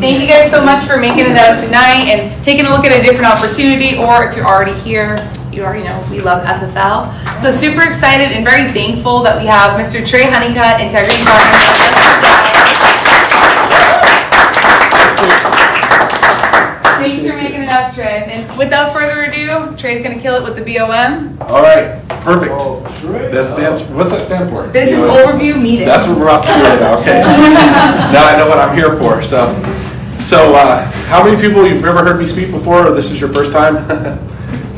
Thank you guys so much for making it out tonight and taking a look at a different opportunity, or if you're already here, you already know we love FFL. So super excited and very thankful that we have Mr. Trey Honeycutt, Integrity Partner. Thanks for making it up, Trey. And without further ado, Trey's going to kill it with the BOM. All right, perfect. That stands. What's that stand for? Business Overview Meeting. That's what we're about to do right now. Okay. Now I know what I'm here for. So how many people you've ever heard me speak before, or this is your first time?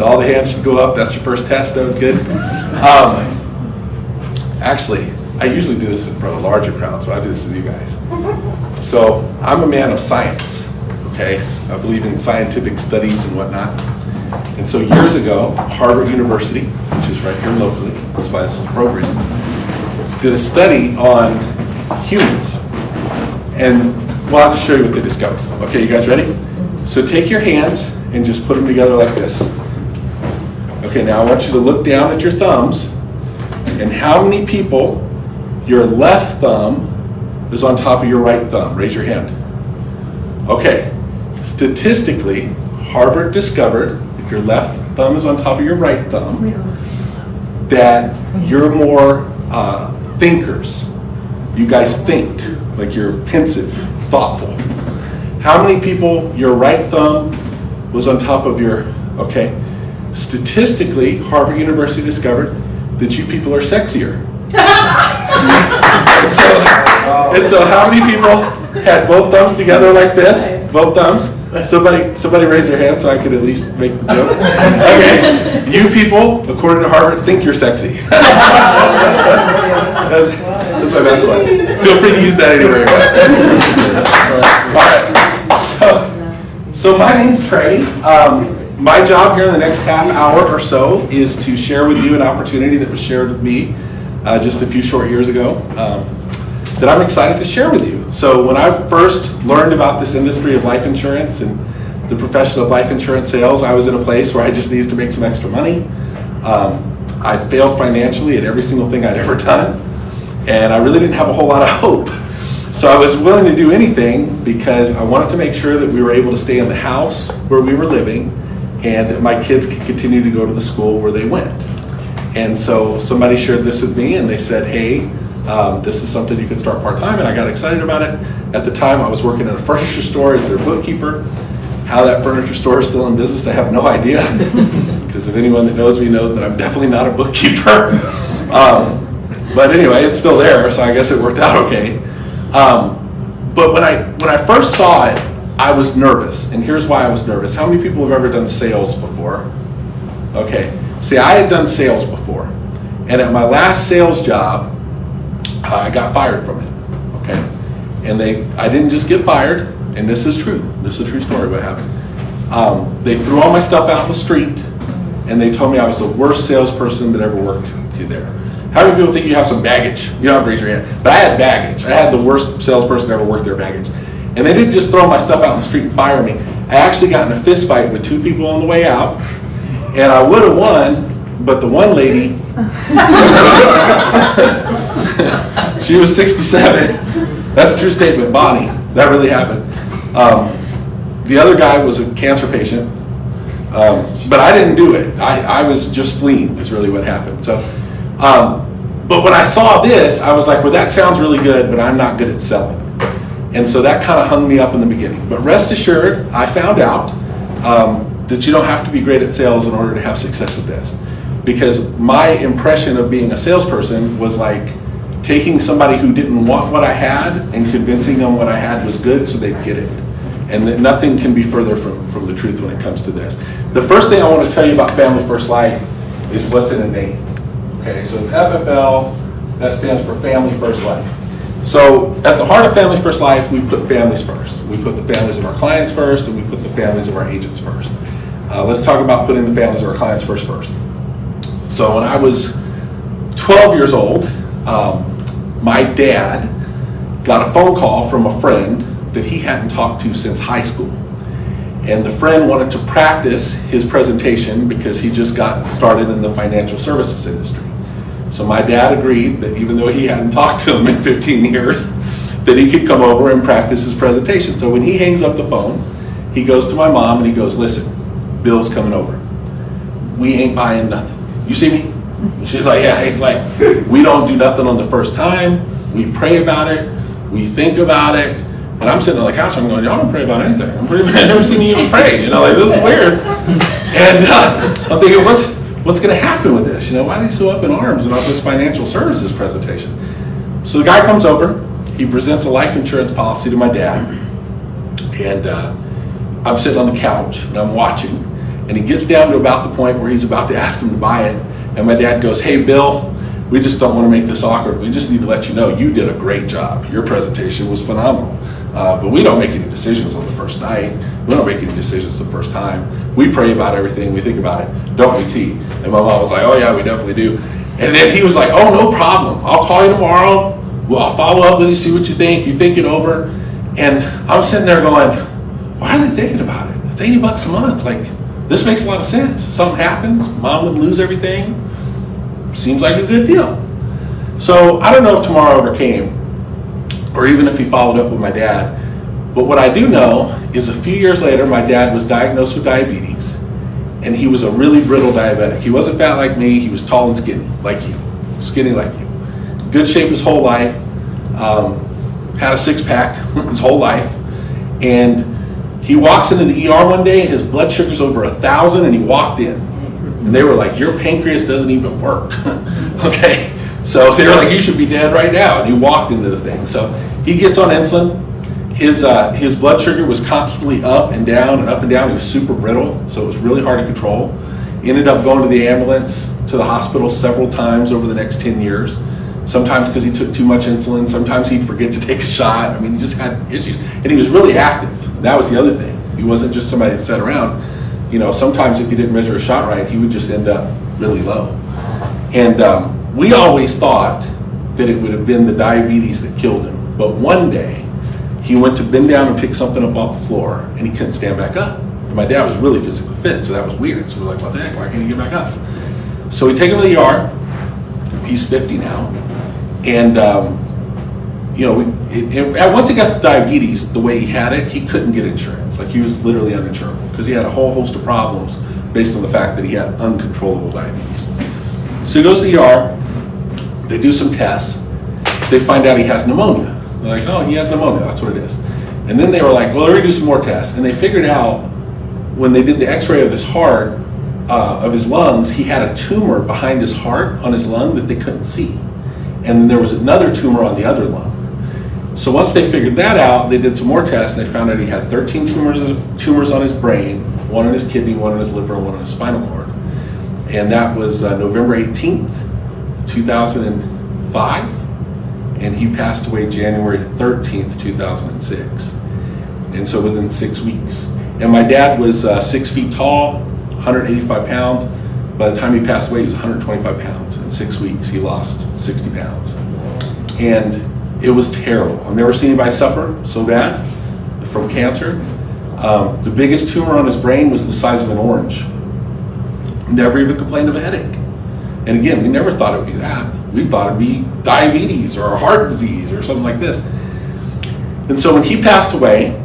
All the hands should go up. That's your first test. That was good. Actually, I usually do this in front of larger crowds, but I do this with you guys. So I'm a man of science. Okay, I believe in scientific studies and whatnot. And so years ago, Harvard University, which is right here locally, that's why this is appropriate, did a study on humans. And well, I'll just show you what they discovered. Okay, you guys ready? So take your hands and just put them together like this. Okay, now I want you to look down at your thumbs and how many people your left thumb is on top of your right thumb. Raise your hand. Okay, statistically, Harvard discovered if your left thumb is on top of your right thumb, that you're more thinkers. You guys think, like you're pensive, thoughtful. How many people your right thumb was on top of your, okay. Statistically, Harvard University discovered that you people are sexier. and so how many people had both thumbs together like this? Both thumbs? Somebody raise your hand so I could at least make the joke. Okay, you people, according to Harvard, think you're sexy. That's my best one. Feel free to use that anywhere. All right. So my name's Trey. My job here in the next half hour or so is to share with you an opportunity that was shared with me just a few short years ago that I'm excited to share with you. So when I first learned about this industry of life insurance and the profession of life insurance sales, I was in a place where I just needed to make some extra money. I'd failed financially at every single thing I'd ever done, and I really didn't have a whole lot of hope. So I was willing to do anything because I wanted to make sure that we were able to stay in the house where we were living and that my kids could continue to go to the school where they went. And so somebody shared this with me and they said, hey, this is something you could start part-time, and I got excited about it. At the time, I was working at a furniture store as their bookkeeper. How that furniture store is still in business, I have no idea. Because if anyone that knows me knows that I'm definitely not a bookkeeper. But anyway, it's still there, so I guess it worked out okay. But when I first saw it, I was nervous, and here's why I was nervous. How many people have ever done sales before? Okay, see, I had done sales before, and at my last sales job, I got fired from it, okay? And I didn't just get fired, and this is true. This is a true story what happened. They threw all my stuff out in the street, and they told me I was the worst salesperson that ever worked there. How many people think you have some baggage? You don't have to raise your hand, but I had baggage. I had the worst salesperson that ever worked there baggage. And they didn't just throw my stuff out in the street and fire me. I actually got in a fist fight with two people on the way out, and I would have won, but the one lady, she was 67. That's a true statement, Bonnie. That really happened. The other guy was a cancer patient, but I didn't do it. I was just fleeing is really what happened. So, but when I saw this, I was like, well, that sounds really good, but I'm not good at selling. And so that kind of hung me up in the beginning. But rest assured, I found out that you don't have to be great at sales in order to have success with this. Because my impression of being a salesperson was like taking somebody who didn't want what I had and convincing them what I had was good so they'd get it. And that nothing can be further from the truth when it comes to this. The first thing I want to tell you about Family First Life is what's in a name. Okay, so it's FFL, that stands for Family First Life. So at the heart of Family First Life, we put families first. We put the families of our clients first, and we put the families of our agents first. Let's talk about putting the families of our clients first. So when I was 12 years old, my dad got a phone call from a friend that he hadn't talked to since high school. And the friend wanted to practice his presentation because he just got started in the financial services industry. So my dad agreed that even though he hadn't talked to him in 15 years, that he could come over and practice his presentation. So when he hangs up the phone, he goes to my mom and he goes, listen, Bill's coming over. We ain't buying nothing. You see me? And she's like, yeah. He's like, we don't do nothing on the first time. We pray about it. We think about it. And I'm sitting on the couch, I'm going, y'all don't pray about anything. I've never seen you even pray. You know, like, this is weird. And I'm thinking, what's going to happen with this? You know, why are they so up in arms about this financial services presentation? So the guy comes over, he presents a life insurance policy to my dad, and I'm sitting on the couch and I'm watching, and he gets down to about the point where he's about to ask him to buy it, and my dad goes, hey Bill, we just don't want to make this awkward. We just need to let you know you did a great job. Your presentation was phenomenal. But we don't make any decisions on the first night. We don't make any decisions the first time. We pray about everything. We think about it. Don't we, T? And my mom was like, oh yeah, we definitely do. And then he was like, oh, no problem. I'll call you tomorrow. Well, I'll follow up with you, see what you think. You think it over. And I'm sitting there going, why are they thinking about it? It's $80 a month. Like, this makes a lot of sense. Something happens, mom would lose everything. Seems like a good deal. So I don't know if tomorrow ever came, or even if he followed up with my dad. But what I do know is a few years later, my dad was diagnosed with diabetes, and he was a really brittle diabetic. He wasn't fat like me, he was tall and skinny like you. Skinny like you. Good shape his whole life, had a six-pack his whole life, and he walks into the ER one day, and his blood sugar's over 1,000, and he walked in. And they were like, your pancreas doesn't even work. Okay? So they were like, you should be dead right now. And he walked into the thing. So he gets on insulin. His blood sugar was constantly up and down and up and down. He was super brittle, so it was really hard to control. He ended up going to the ambulance, to the hospital several times over the next 10 years. Sometimes because he took too much insulin. Sometimes he'd forget to take a shot. I mean, he just had issues. And he was really active. That was the other thing. He wasn't just somebody that sat around. You know, sometimes if he didn't measure a shot right, he would just end up really low. And we always thought that it would have been the diabetes that killed him. But one day, he went to bend down and pick something up off the floor, and he couldn't stand back up. And my dad was really physically fit, so that was weird. So we're like, what the heck, why can't he get back up? So we take him to the ER. He's 50 now. And, you know, once he got diabetes, the way he had it, he couldn't get insurance. Like, he was literally uninsurable because he had a whole host of problems based on the fact that he had uncontrollable diabetes. So he goes to the ER. They do some tests. They find out he has pneumonia. They're like, oh, he has pneumonia, that's what it is. And then they were like, well, they're gonna do some more tests. And they figured out when they did the x-ray of his heart, of his lungs, he had a tumor behind his heart on his lung that they couldn't see. And then there was another tumor on the other lung. So once they figured that out, they did some more tests and they found out he had 13 tumors on his brain, one on his kidney, one on his liver, and one on his spinal cord. And that was November 18th, 2005. And he passed away January 13th, 2006. And so within 6 weeks. And my dad was 6 feet tall, 185 pounds. By the time he passed away, he was 125 pounds. In 6 weeks, he lost 60 pounds. And it was terrible. I've never seen anybody suffer so bad from cancer. The biggest tumor on his brain was the size of an orange. Never even complained of a headache. And again, we never thought it would be that. We thought it'd be diabetes or heart disease or something like this. And so when he passed away,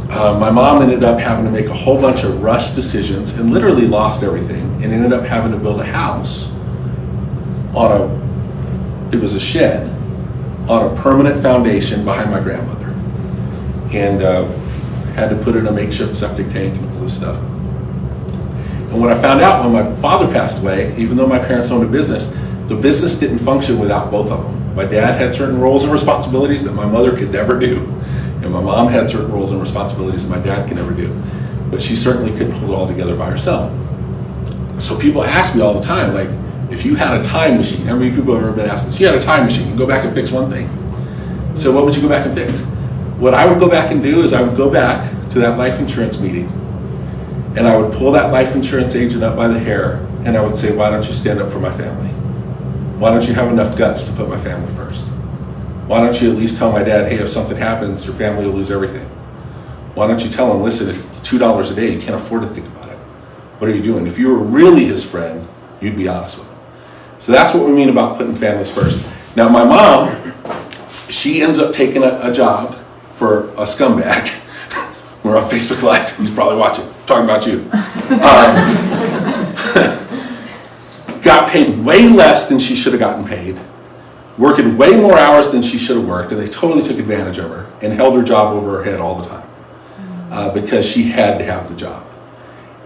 my mom ended up having to make a whole bunch of rushed decisions and literally lost everything and ended up having to build a house it was a shed on a permanent foundation behind my grandmother. And had to put in a makeshift septic tank and all this stuff. And what I found out when my father passed away, even though my parents owned a business, the business didn't function without both of them. My dad had certain roles and responsibilities that my mother could never do. And my mom had certain roles and responsibilities that my dad could never do. But she certainly couldn't hold it all together by herself. So people ask me all the time, like, if you had a time machine, how many people have ever been asked this? If you had a time machine, you go back and fix one thing. So what would you go back and fix? What I would go back and do is I would go back to that life insurance meeting and I would pull that life insurance agent up by the hair and I would say, why don't you stand up for my family? Why don't you have enough guts to put my family first? Why don't you at least tell my dad, hey, if something happens, your family will lose everything? Why don't you tell him, listen, if it's $2 a day, you can't afford to think about it. What are you doing? If you were really his friend, you'd be honest with him. So that's what we mean about putting families first. Now, my mom, she ends up taking a job for a scumbag. We're on Facebook Live. He's probably watching. Talking about you. Got paid way less than she should have gotten paid, working way more hours than she should have worked, and they totally took advantage of her and held her job over her head all the time because she had to have the job.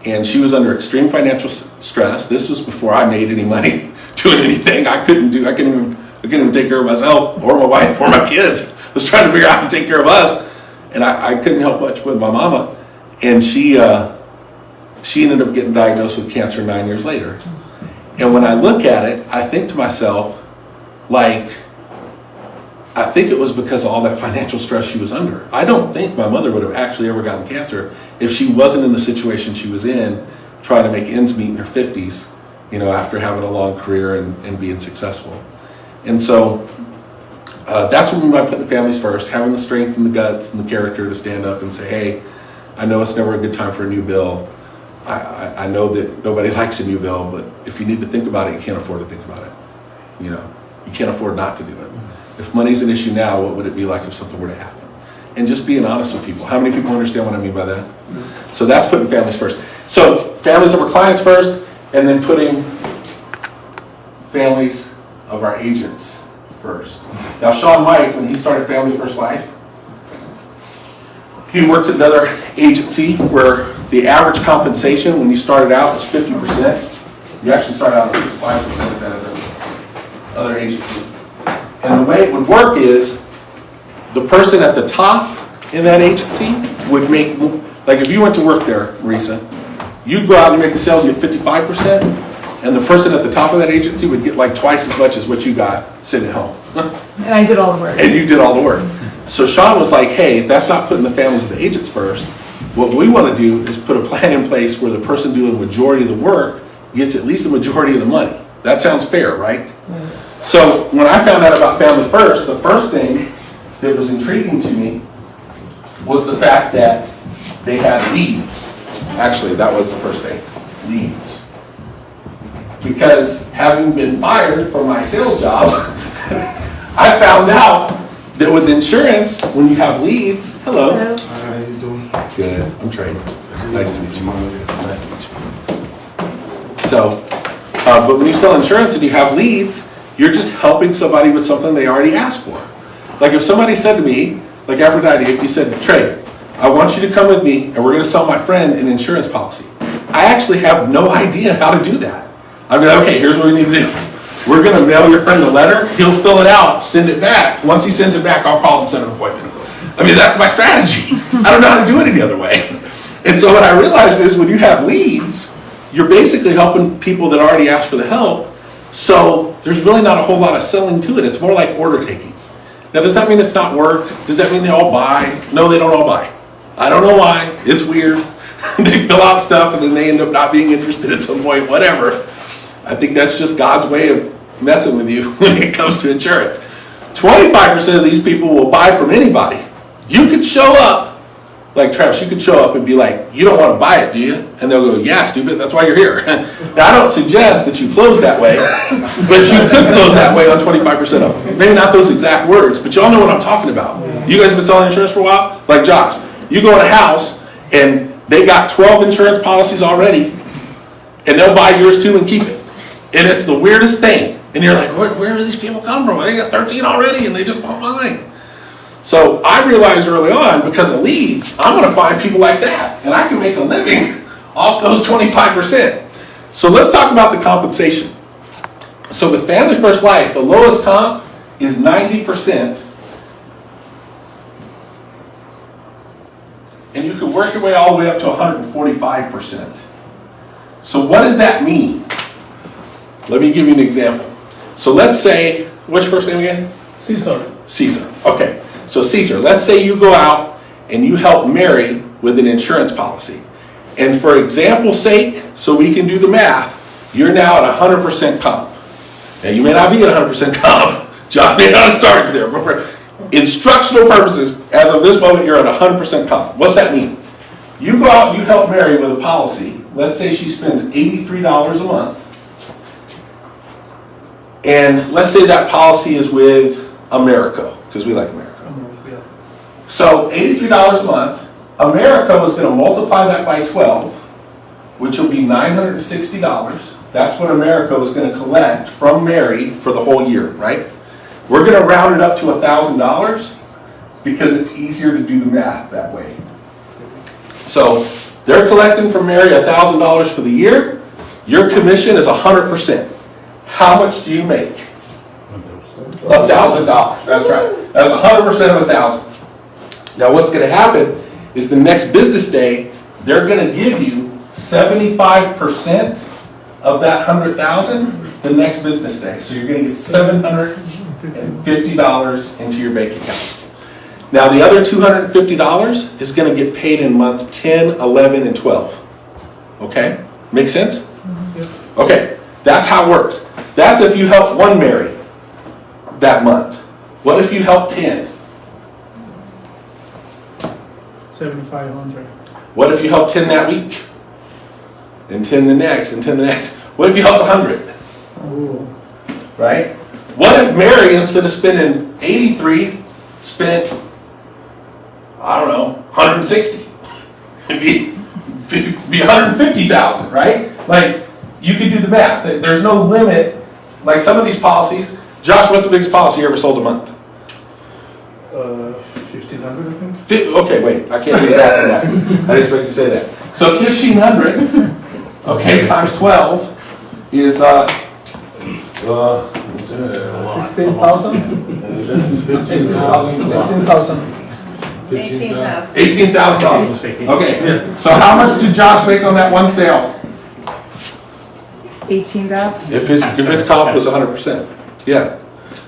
And she was under extreme financial stress. This was before I made any money doing anything. I couldn't even take care of myself or my wife or my kids. I was trying to figure out how to take care of us, and I couldn't help much with my mama. And she ended up getting diagnosed with cancer 9 years later. And when I look at it, I think to myself, I think it was because of all that financial stress she was under. I don't think my mother would have actually ever gotten cancer if she wasn't in the situation she was in, trying to make ends meet in her 50s, after having a long career and being successful. And so that's what we mean by putting families first, having the strength and the guts and the character to stand up and say, hey, I know it's never a good time for a new bill. I know that nobody likes a new bill, but if you need to think about it, you can't afford to think about it. You can't afford not to do it. If money's an issue now, what would it be like if something were to happen? And just being honest with people. How many people understand what I mean by that? So that's putting families first. So families of our clients first, and then putting families of our agents first. Now, Sean White, when he started Family First Life, he worked at another agency where the average compensation when you started out was 50%. You actually started out at 55% at that other agency. And the way it would work is the person at the top in that agency would make, if you went to work there, Marisa, you'd go out and make a sale, you get 55%, and the person at the top of that agency would get twice as much as what you got sitting at home. And I did all the work. And you did all the work. So Sean was like, hey, that's not putting the families of the agents first. What we want to do is put a plan in place where the person doing the majority of the work gets at least the majority of the money. That sounds fair, right? So when I found out about Family First, the first thing that was intriguing to me was the fact that they had leads. Actually, that was the first thing, leads. Because having been fired from my sales job, I found out that with insurance, when you have leads, hello. How you doing? Good, I'm Trey. Nice to meet you. Nice to meet you. So, but when you sell insurance and you have leads, you're just helping somebody with something they already asked for. Like if somebody said to me, like Aphrodite, if you said, Trey, I want you to come with me and we're going to sell my friend an insurance policy. I actually have no idea how to do that. I'd be like, okay, here's what we need to do. We're going to mail your friend a letter. He'll fill it out, send it back. Once he sends it back, I'll call him, set an appointment. I mean, that's my strategy. I don't know how to do it any other way. And so what I realized is when you have leads, you're basically helping people that already asked for the help. So there's really not a whole lot of selling to it. It's more like order taking. Now, does that mean it's not work? Does that mean they all buy? No, they don't all buy. I don't know why. It's weird. They fill out stuff and then they end up not being interested at some point, whatever. I think that's just God's way of messing with you when it comes to insurance. 25% of these people will buy from anybody. You could show up, like Travis, you could show up and be like, you don't want to buy it, do you? And they'll go, yeah, stupid, that's why you're here. Now, I don't suggest that you close that way, but you could close that way on 25% of them. Maybe not those exact words, but y'all know what I'm talking about. You guys have been selling insurance for a while? Like Josh, you go in a house and they got 12 insurance policies already, and they'll buy yours too and keep it. And it's the weirdest thing. And you're like, where do these people come from? They got 13 already and they just bought mine. So I realized early on, because of leads, I'm going to find people like that. And I can make a living off those 25%. So let's talk about the compensation. So the Family First Life, the lowest comp is 90%. And you can work your way all the way up to 145%. So what does that mean? Let me give you an example. So let's say, what's your first name again? Caesar. Caesar. Okay. So Caesar, let's say you go out and you help Mary with an insurance policy. And for example's sake, so we can do the math, you're now at 100% comp. Now you may not be at 100% comp. John may not have started there, but for instructional purposes, as of this moment, you're at 100% comp. What's that mean? You go out and you help Mary with a policy. Let's say she spends $83 a month. And let's say that policy is with America. because we like America. So $83 a month. America is going to multiply that by 12, which will be $960. That's what America is going to collect from Mary for the whole year, right? We're going to round it up to $1,000 because it's easier to do the math that way. So they're collecting from Mary $1,000 for the year. Your commission is 100%. How much do you make? $1,000. That's right. That's 100% of 1,000. Now what's going to happen is the next business day, they're going to give you 75% of that 100,000 the next business day. So you're going to get $750 into your bank account. Now the other $250 is going to get paid in month 10, 11, and 12. Okay? Make sense? Okay, that's how it works. That's if you help one Mary that month. What if you help 10? 7,500. What if you help 10 that week? And 10 the next, and 10 the next. What if you helped 100? Ooh. Right? What if Mary, instead of spending 83, spent, I don't know, 160? It'd be 150,000, right? Like, you could do the math. There's no limit. Like some of these policies, Josh, what's the biggest policy you ever sold a month? 1,500, I think. Okay, wait, I can't do that for that. I didn't expect you to say that. So 1,500, okay, times 12 is 16,000? 15,000. $18,000. Okay, so how much did Josh make on that one sale? 18,000? If his comp was 100%. Yeah.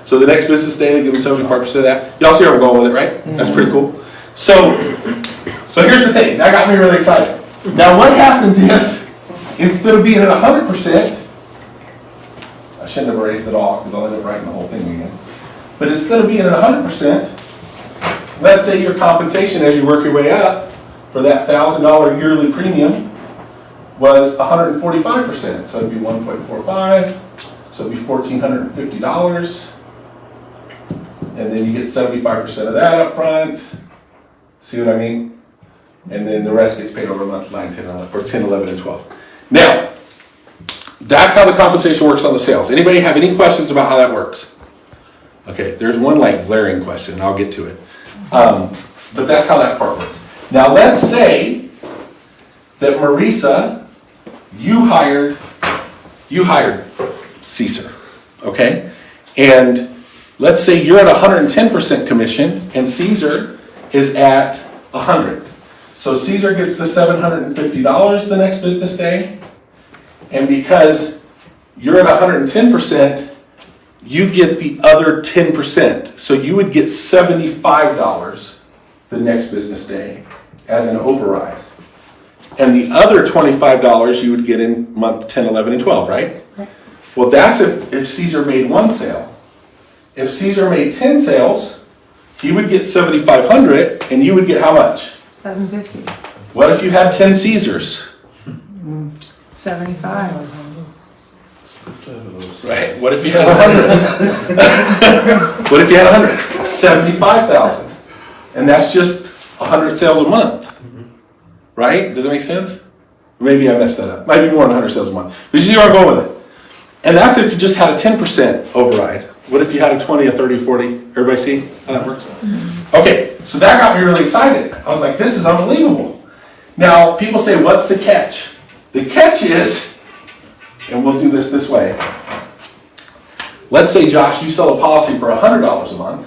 So the next business day, they give him 75% of that. Y'all see where I'm going with it, right? That's pretty cool. So here's the thing. That got me really excited. Now what happens if, instead of being at 100%, I shouldn't have erased it all because I'll end up writing the whole thing again. But instead of being at 100%, let's say your compensation as you work your way up for that $1,000 yearly premium was 145%. So it'd be 1.45. So it'd be $1,450. And then you get 75% of that up front. See what I mean? And then the rest gets paid over months 9, 10, 11, or 10, 11, and 12. Now, that's how the compensation works on the sales. Anybody have any questions about how that works? Okay, there's one like glaring question, and I'll get to it. But that's how that part works. Now let's say that Marisa, you hired Caesar, okay? And let's say you're at 110% commission and Caesar is at 100. So Caesar gets the $750 the next business day. And because you're at 110%, you get the other 10%. So you would get $75 the next business day as an override. And the other $25 you would get in month 10, 11, and 12, right? Well, that's if Caesar made one sale. If Caesar made 10 sales, he would get $7,500 and you would get how much? $750. What if you had 10 Caesars? $75. Right. What if you had 100? What if you had 100? $75,000. And that's just 100 sales a month. Right? Does it make sense? Maybe I messed that up. Might be more than 100 sales a month. But you see where I'm going with it. And that's if you just had a 10% override. What if you had a 20, a 30, 40? Everybody see how that works? Okay, so that got me really excited. I was like, this is unbelievable. Now, people say, what's the catch? The catch is, and we'll do this way. Let's say, Josh, you sell a policy for $100 a month.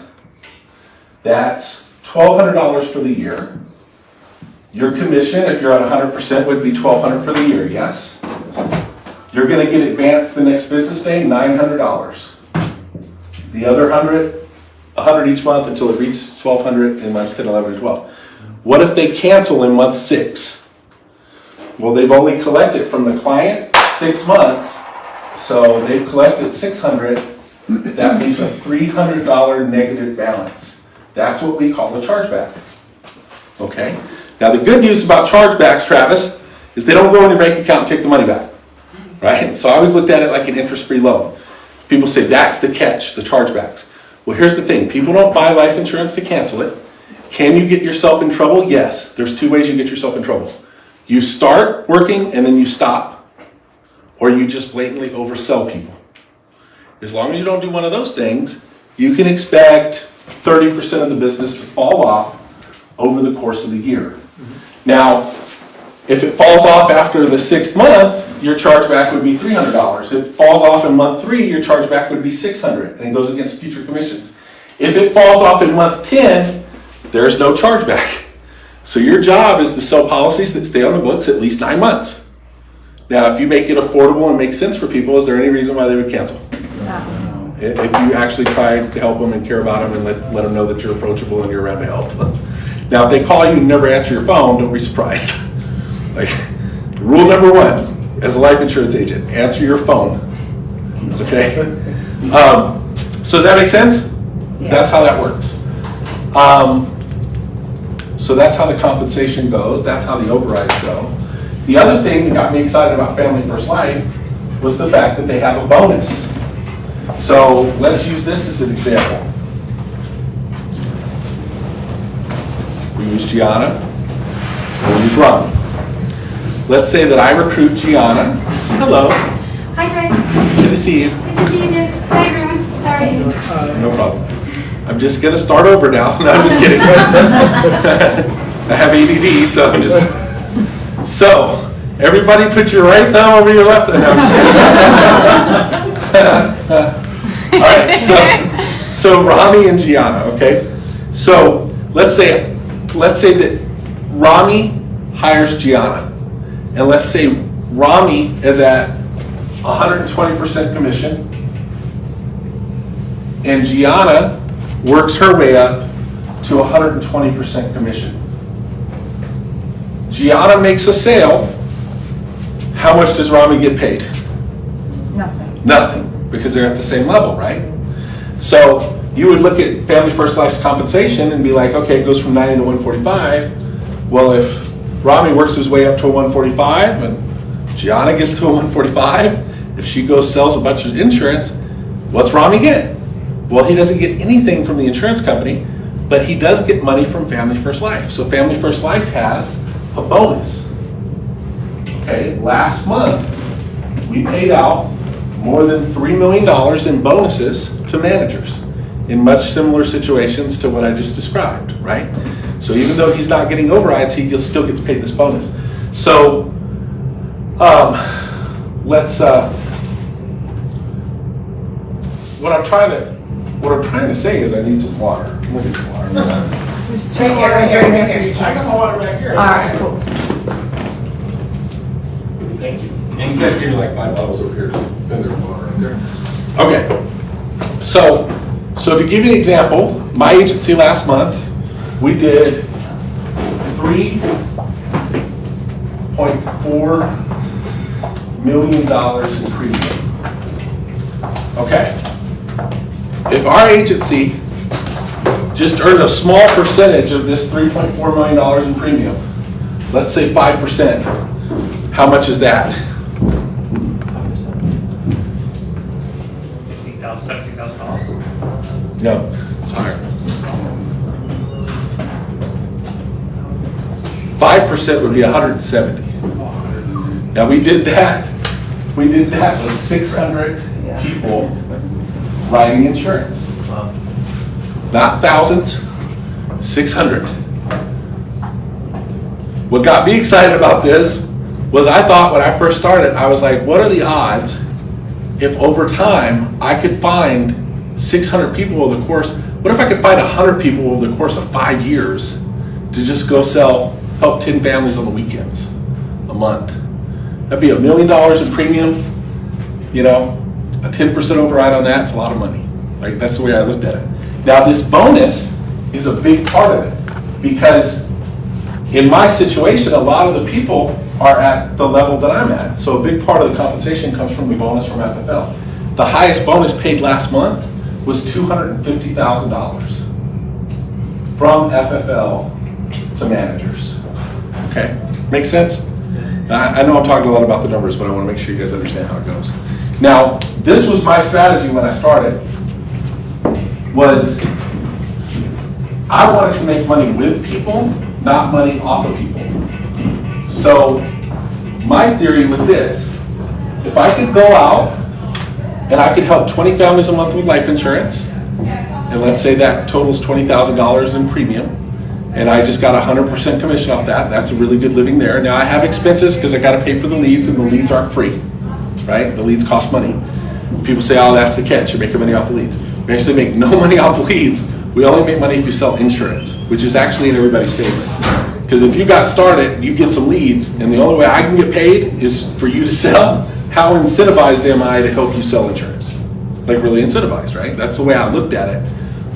That's $1,200 for the year. Your commission, if you're at 100%, would be $1,200 for the year, yes? You're going to get advanced the next business day, $900. The other 100 each month until it reaches 1,200 in months 10, 11, and 12. What if they cancel in month 6? Well, they've only collected from the client 6 months, so they've collected $600. That leaves a $300 negative balance. That's what we call a chargeback. Okay? Now, the good news about chargebacks, Travis, is they don't go in your bank account and take the money back. Right? So I always looked at it like an interest-free loan. People say that's the catch, the chargebacks. Well, here's the thing. People don't buy life insurance to cancel it. Can you get yourself in trouble? Yes. There's two ways you get yourself in trouble. You start working and then you stop, or you just blatantly oversell people. As long as you don't do one of those things, you can expect 30% of the business to fall off over the course of the year. Now, if it falls off after the 6th month, your chargeback would be $300. If it falls off in month 3, your chargeback would be $600, and it goes against future commissions. If it falls off in month 10, there's no chargeback. So your job is to sell policies that stay on the books at least 9 months. Now, if you make it affordable and makes sense for people, is there any reason why they would cancel? No. If you actually try to help them and care about them and let them know that you're approachable and you're around to help. Now, if they call you and never answer your phone, don't be surprised. Like, rule number 1, as a life insurance agent, answer your phone. Okay? So does that make sense? Yeah. That's how that works. So that's how the compensation goes. That's how the overrides go. The other thing that got me excited about Family First Life was the fact that they have a bonus. So let's use this as an example. We use Gianna, and we use Ron. Let's say that I recruit Gianna. Hello. Hi, Trey. Good to see you. Good to see you too. Hi, everyone. Sorry. No problem. I'm just going to start over now. No, I'm just kidding. I have ADD, so I'm just... So, everybody put your right thumb over your left thumb. No, I'm just kidding. All right, so Rami and Gianna, okay? So, let's say that Rami hires Gianna. And let's say Rami is at 120% commission. And Gianna works her way up to 120% commission. Gianna makes a sale. How much does Rami get paid? Nothing. Nothing, because they're at the same level, right? So you would look at Family First Life's compensation and be like, okay, it goes from 90 to 145. Well, if Rami works his way up to a 145 and Gianna gets to a 145, if she goes sells a bunch of insurance, what's Rami get? Well, he doesn't get anything from the insurance company, but he does get money from Family First Life. So Family First Life has a bonus. Okay, last month we paid out more than $3 million in bonuses to managers in much similar situations to what I just described, right? So even though he's not getting overrides, he still gets paid this bonus. So what I'm trying to say is I need some water. Look at the water. Right here. I got my water back here. All right, cool. Thank you. And you guys gave me like 5 bottles over here, so there's water right there. Okay. So to give you an example, my agency last month, we did $3.4 million in premium. Okay. If our agency just earned a small percentage of this $3.4 million in premium, let's say 5%, how much is that? $16,000, $17,000. No, it's higher. 5% would be 170. Now we did that with 600 people writing insurance. Not thousands, 600. What got me excited about this was I thought when I first started, I was like, what are the odds if over time I could find 600 people over the course, what if I could find 100 people over the course of 5 years to just go help 10 families on the weekends a month? That'd be $1 million in premium, you know, a 10% override on that, it's a lot of money. Like, that's the way I looked at it. Now, this bonus is a big part of it because in my situation, a lot of the people are at the level that I'm at. So a big part of the compensation comes from the bonus from FFL. The highest bonus paid last month was $250,000 from FFL to managers. Okay, makes sense? I know I'm talking a lot about the numbers, but I want to make sure you guys understand how it goes. Now, this was my strategy when I started. was I wanted to make money with people, not money off of people. So my theory was this: if I could go out and I could help 20 families a month with life insurance, and let's say that totals $20,000 in premium, and I just got 100% commission off that, that's a really good living there. Now I have expenses because I got to pay for the leads, and the leads aren't free, right? The leads cost money. People say, oh, that's the catch, you're making money off the leads. We actually make no money off the leads. We only make money if you sell insurance, which is actually in everybody's favor. Because if you got started, you get some leads, and the only way I can get paid is for you to sell. How incentivized am I to help you sell insurance? Like really incentivized, right? That's the way I looked at it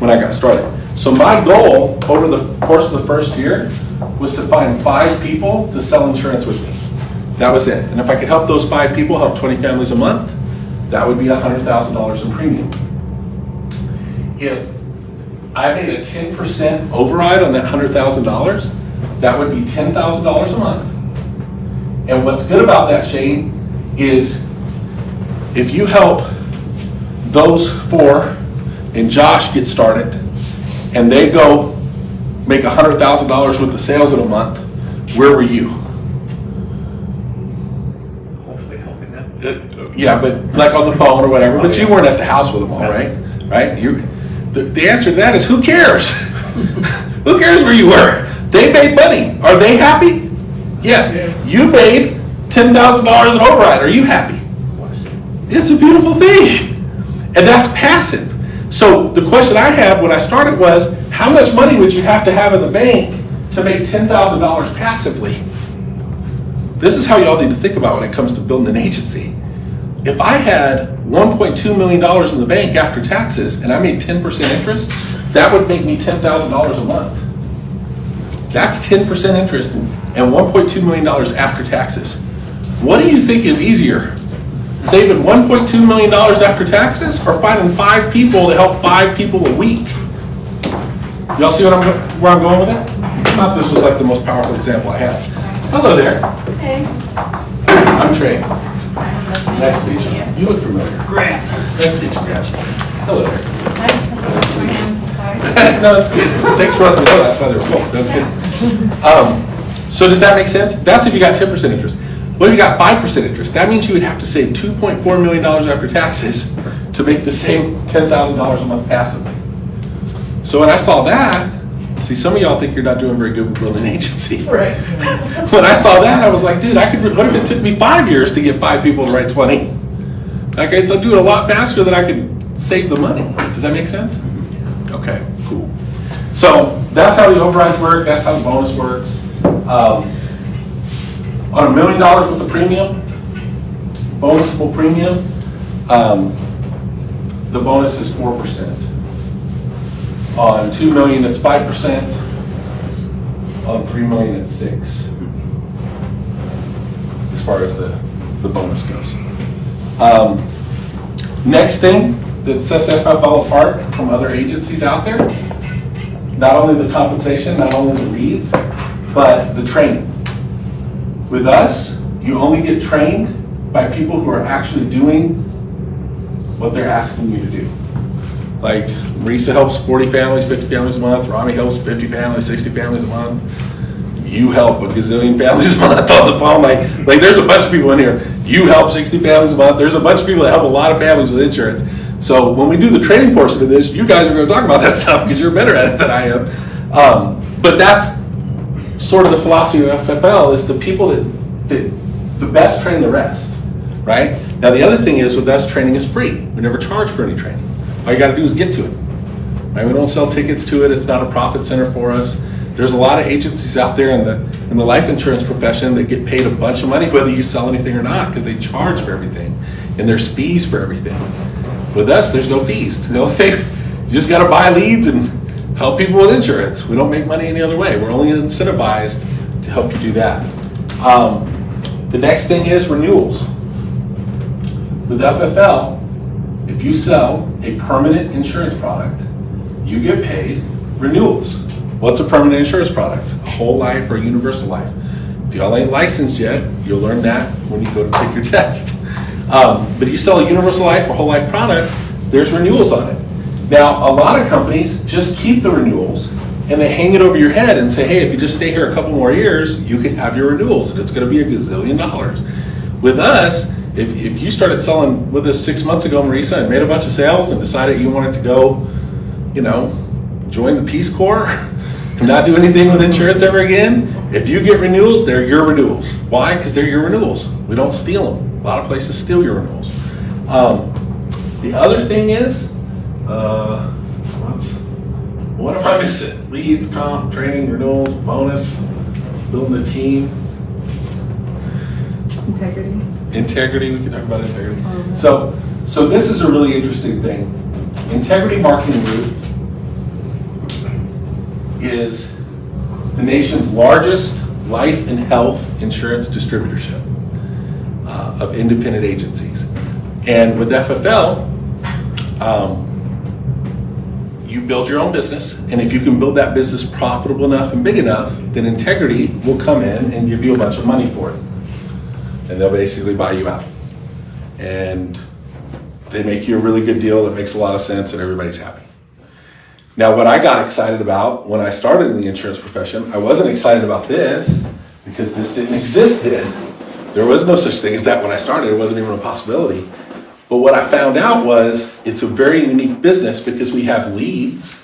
when I got started. So my goal over the course of the first year was to find 5 people to sell insurance with me. That was it. And if I could help those 5 people help 20 families a month, that would be $100,000 in premium. If I made a 10% override on that $100,000, that would be $10,000 a month. And what's good about that, Shane, is if you help those 4 and Josh get started and they go make $100,000 with the sales in a month, where were you? Hopefully helping them. Yeah, but like on the phone or whatever, but you weren't at the house with them all, right? Right? The answer to that is who cares? Who cares where you were? They made money. Are they happy? Yes. You made $10,000 in override. Are you happy? It's a beautiful thing. And that's passive. So the question I had when I started was, how much money would you have to have in the bank to make $10,000 passively? This is how y'all need to think about when it comes to building an agency. If I had $1.2 million in the bank after taxes and I made 10% interest, that would make me $10,000 a month. That's 10% interest and $1.2 million after taxes. What do you think is easier? Saving $1.2 million after taxes or finding 5 people to help 5 people a week? Y'all see where I'm going with that? I thought this was like the most powerful example I had. Hello there. Hey. I'm Trey. Nice to meet you. You look familiar. Great. Nice to meet you guys. Hello there. No, that's good. Thanks for letting me know. That's why they were cool. That's good. So does that make sense? That's if you got 10% interest. What if you got 5% interest? That means you would have to save $2.4 million after taxes to make the same $10,000 a month passively. So when I saw that, see, some of y'all think you're not doing very good with building an agency. Right. When I saw that, I was like, dude, what if it took me 5 years to get 5 people to write 20? Okay, so do it a lot faster than I could save the money. Does that make sense? Okay, cool. So that's how the overrides work. That's how the bonus works. On $1 million worth of premium, bonusable premium, the bonus is 4%. On $2 million, it's 5%. On $3 million, it's 6%. As far as the bonus goes. Next thing that sets FFL apart from other agencies out there, not only the compensation, not only the leads, but the training. With us, you only get trained by people who are actually doing what they're asking you to do. Like Marisa helps 40 families, 50 families a month. Rami helps 50 families, 60 families a month. You help a gazillion families a month on the phone. Like there's a bunch of people in here. You help 60 families a month. There's a bunch of people that help a lot of families with insurance. So when we do the training portion of this, you guys are going to talk about that stuff because you're better at it than I am. But that's sort of the philosophy of FFL, is the people that the best train the rest, right? Now the other thing is, with us, training is free. We never charge for any training. All you got to do is get to it. Right? We don't sell tickets to it. It's not a profit center for us. There's a lot of agencies out there in the life insurance profession that get paid a bunch of money whether you sell anything or not, because they charge for everything, and there's fees for everything. With us, there's no fees. No thing. You just got to buy leads and help people with insurance. We don't make money any other way. We're only incentivized to help you do that. The next thing is renewals. With FFL, if you sell a permanent insurance product, you get paid renewals. What's a permanent insurance product? A whole life or a universal life. If y'all ain't licensed yet, you'll learn that when you go to take your test. But if you sell a universal life or whole life product, there's renewals on it. Now, a lot of companies just keep the renewals and they hang it over your head and say, hey, if you just stay here a couple more years, you can have your renewals and it's going to be $1 gazillion. With us, if you started selling with us 6 months ago, Marisa, and made a bunch of sales and decided you wanted to go, join the Peace Corps and not do anything with insurance ever again, if you get renewals, they're your renewals. Why? Because they're your renewals. We don't steal them. A lot of places steal your renewals. The other thing is, what am I missing? Leads, comp, training, renewals, bonus, building a team. Integrity, we can talk about integrity. So this is a really interesting thing. Integrity Marketing Group is the nation's largest life and health insurance distributorship of independent agencies. And with FFL, you build your own business, and if you can build that business profitable enough and big enough, then Integrity will come in and give you a bunch of money for it. And they'll basically buy you out. And they make you a really good deal that makes a lot of sense and everybody's happy. Now, what I got excited about when I started in the insurance profession, I wasn't excited about this because this didn't exist then. There was no such thing as that when I started. It wasn't even a possibility. But what I found out was it's a very unique business because we have leads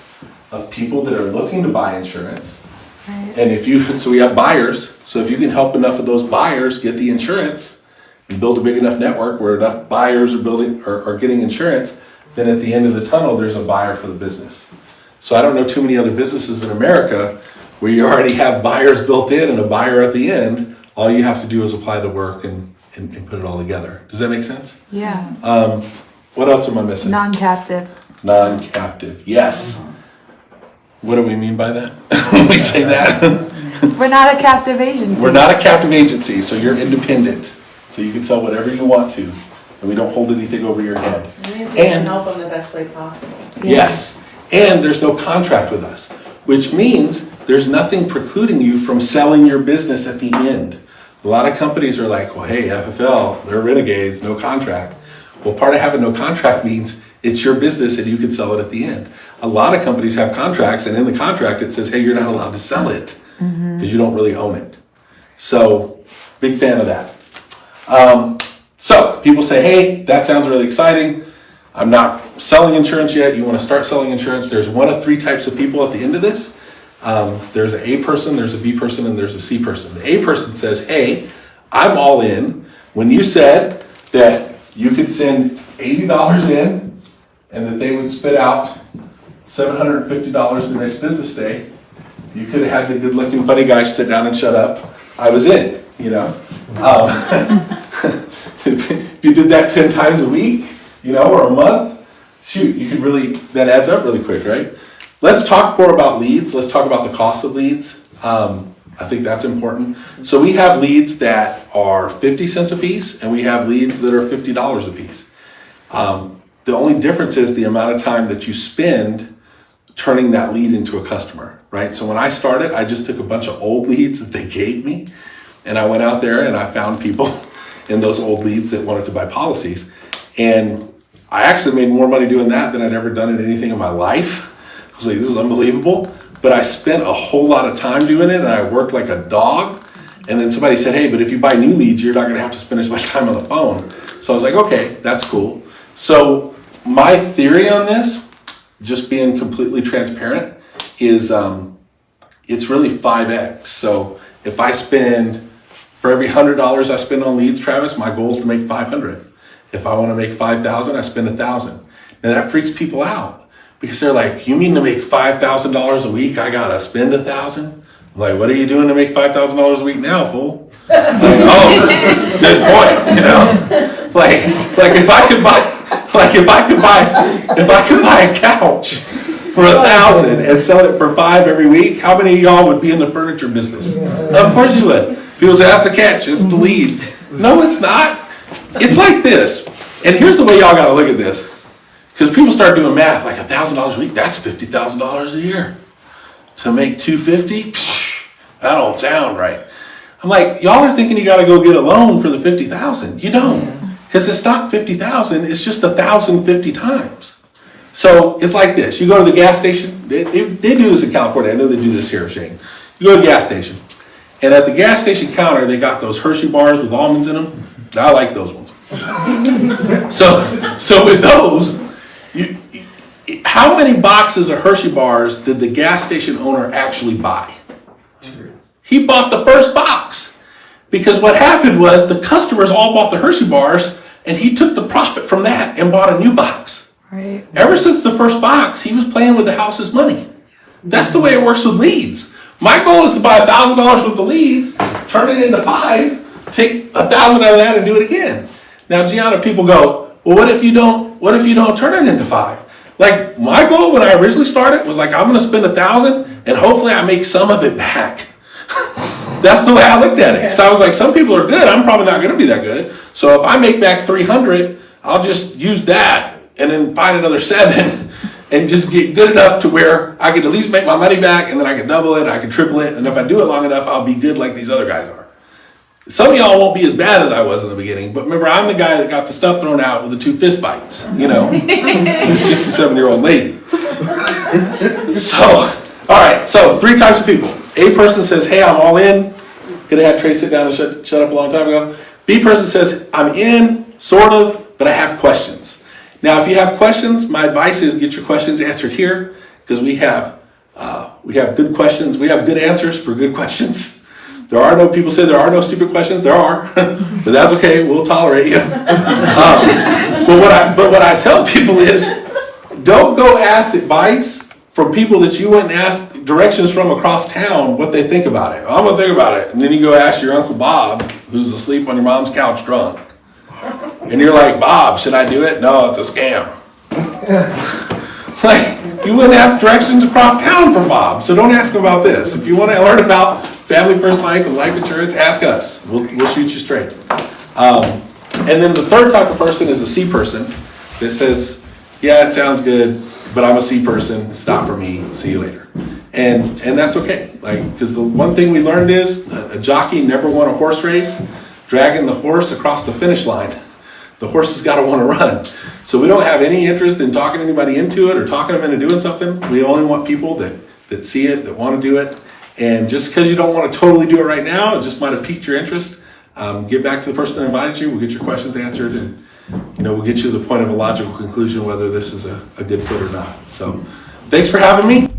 of people that are looking to buy insurance. And so we have buyers. So if you can help enough of those buyers get the insurance and build a big enough network where enough buyers are getting insurance, then at the end of the tunnel, there's a buyer for the business. So I don't know too many other businesses in America where you already have buyers built in and a buyer at the end. All you have to do is apply the work and put it all together. Does that make sense? Yeah. What else am I missing? Non-captive. Non-captive, yes. What do we mean by that when we say that? We're not a captive agency. We're not a captive agency, so you're independent. So you can sell whatever you want to, and we don't hold anything over your head. It means we can help them the best way possible. Yes, and there's no contract with us, which means there's nothing precluding you from selling your business at the end. A lot of companies are like, well, hey, FFL, they're renegades, no contract. Well, part of having no contract means it's your business and you can sell it at the end. A lot of companies have contracts, and in the contract it says, hey, you're not allowed to sell it because you don't really own it. So, big fan of that. So, people say, hey, that sounds really exciting. I'm not selling insurance yet. You want to start selling insurance. There's one of three types of people at the end of this. There's an A person, there's a B person, and there's a C person. The A person says, hey, I'm all in. When you said that you could send $80 in and that they would spit out $750 the next business day, you could have had the good-looking funny guy sit down and shut up. I was in, If you did that 10 times a week, or a month, shoot, that adds up really quick, right? Let's talk more about leads. Let's talk about the cost of leads. I think that's important. So we have leads that are 50 cents a piece, and we have leads that are $50 a piece. The only difference is the amount of time that you spend turning that lead into a customer, right? So when I started, I just took a bunch of old leads that they gave me, and I went out there and I found people in those old leads that wanted to buy policies. And I actually made more money doing that than I'd ever done in anything in my life. I was like, this is unbelievable. But I spent a whole lot of time doing it, and I worked like a dog. And then somebody said, hey, but if you buy new leads, you're not going to have to spend as much time on the phone. So I was like, okay, that's cool. So my theory on this, just being completely transparent, is it's really 5x. So if I spend, for every $100 I spend on leads, Travis, my goal is to make 500. If I want to make 5,000, I spend 1,000. Now that freaks people out because they're like, you mean to make $5,000 a week, I got to spend 1,000? I'm like, what are you doing to make $5,000 a week now, fool? Like, oh, good point, Like if I could buy a couch for 1,000 and sell it for 5 every week, how many of y'all would be in the furniture business? Of course you would. People say, that's the catch, it's the leads. No, it's not. It's like this. And here's the way y'all gotta look at this. Because people start doing math, like $1,000 a week, that's $50,000 a year. To make $250,000, that don't sound right. I'm like, y'all are thinking you gotta go get a loan for the $50,000. You don't. Because it's not $50,000, it's just 1,050 times. So it's like this. You go to the gas station. They do this in California. I know they do this here, Shane. You go to the gas station, and at the gas station counter, they got those Hershey bars with almonds in them. I like those ones. So with those, how many boxes of Hershey bars did the gas station owner actually buy? He bought the first box, because what happened was the customers all bought the Hershey bars, and he took the profit from that and bought a new box. Right. Ever since the first box, he was playing with the house's money. That's the way it works with leads. My goal is to buy $1,000 worth of leads, turn it into 5, take 1,000 out of that and do it again. Now, Gianna, people go, well, what if you don't turn it into 5? Like, my goal when I originally started was like, I'm going to spend 1,000 and hopefully I make some of it back. That's the way I looked at it. Because I was like, some people are good. I'm probably not going to be that good. So if I make back 300, I'll just use that and then find another 7 and just get good enough to where I can at least make my money back, and then I can double it, I can triple it, and if I do it long enough, I'll be good like these other guys are. Some of y'all won't be as bad as I was in the beginning, but remember, I'm the guy that got the stuff thrown out with the 2 fist fights, the 67-year-old lady. So, all right, so 3 types of people. A person says, hey, I'm all in. Could have had Trey sit down and shut up a long time ago. B person says, I'm in, sort of, but I have questions. Now, if you have questions, my advice is get your questions answered here, because we have good questions. We have good answers for good questions. People say there are no stupid questions. There are, but that's okay. We'll tolerate you. But what I tell people is, don't go ask advice from people that you wouldn't ask directions from across town what they think about it. I'm gonna think about it, and then you go ask your Uncle Bob, who's asleep on your mom's couch drunk. And you're like, Bob, should I do it? No, it's a scam. Like, you wouldn't ask directions across town from Bob, so don't ask him about this. If you want to learn about Family First Life and life insurance, ask us. We'll shoot you straight. And then the third type of person is a C person that says, yeah, it sounds good, but I'm a C person. It's not for me. See you later. And that's okay. Because the one thing we learned is a jockey never won a horse race dragging the horse across the finish line. The horse has got to want to run. So we don't have any interest in talking anybody into it or talking them into doing something. We only want people that see it, that want to do it. And just because you don't want to totally do it right now, it just might have piqued your interest. Get back to the person that invited you. We'll get your questions answered, and we'll get you to the point of a logical conclusion whether this is a good fit or not. So thanks for having me.